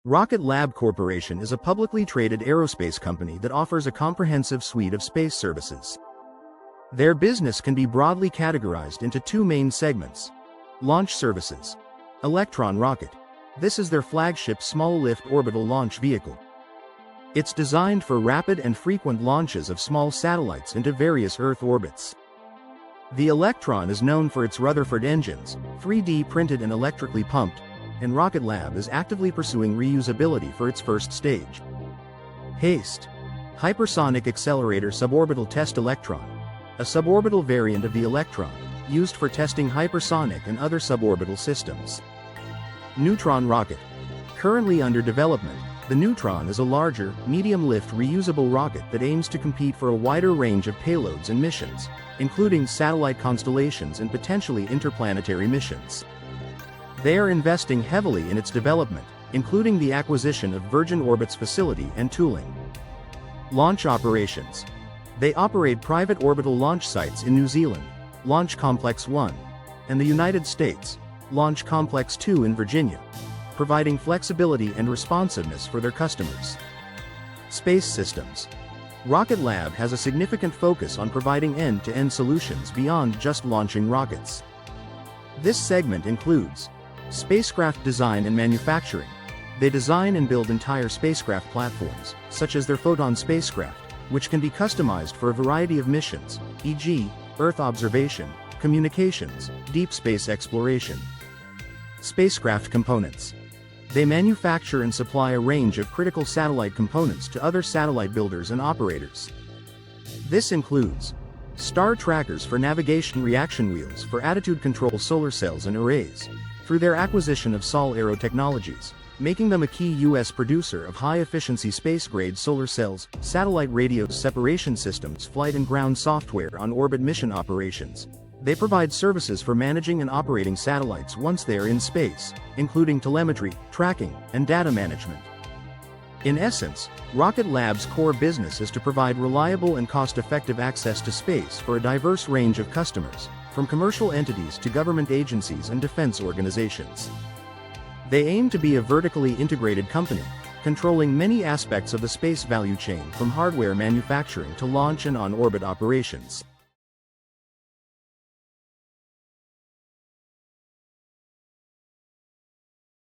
Rocket Lab Corporation is a publicly traded aerospace company that offers a comprehensive suite of space services. Their business can be broadly categorized into two main segments. Launch services. Electron Rocket. This is their flagship small-lift orbital launch vehicle. It's designed for rapid and frequent launches of small satellites into various Earth orbits. The Electron is known for its Rutherford engines, 3D printed and electrically pumped, and Rocket Lab is actively pursuing reusability for its first stage. HASTE. Hypersonic Accelerator Suborbital Test Electron. A suborbital variant of the Electron, used for testing hypersonic and other suborbital systems. Neutron Rocket. Currently under development, the Neutron is a larger, medium-lift reusable rocket that aims to compete for a wider range of payloads and missions, including satellite constellations and potentially interplanetary missions. They are investing heavily in its development, including the acquisition of Virgin Orbit's facility and tooling. Launch operations. They operate private orbital launch sites in New Zealand, Launch Complex 1, and the United States, Launch Complex 2 in Virginia, providing flexibility and responsiveness for their customers. Space systems. Rocket Lab has a significant focus on providing end-to-end solutions beyond just launching rockets. This segment includes spacecraft design and manufacturing. They design and build entire spacecraft platforms, such as their Photon spacecraft, which can be customized for a variety of missions, e.g., Earth observation, communications, deep space exploration. Spacecraft components. They manufacture and supply a range of critical satellite components to other satellite builders and operators. This includes star trackers for navigation, reaction wheels for attitude control, solar cells and arrays, through their acquisition of Sol Aero Technologies, making them a key U.S. producer of high-efficiency space-grade solar cells, satellite radio separation systems, flight and ground software on orbit mission operations. They provide services for managing and operating satellites once they are in space, including telemetry, tracking, and data management. In essence, Rocket Lab's core business is to provide reliable and cost-effective access to space for a diverse range of customers, from commercial entities to government agencies and defense organizations. They aim to be a vertically integrated company, controlling many aspects of the space value chain from hardware manufacturing to launch and on-orbit operations.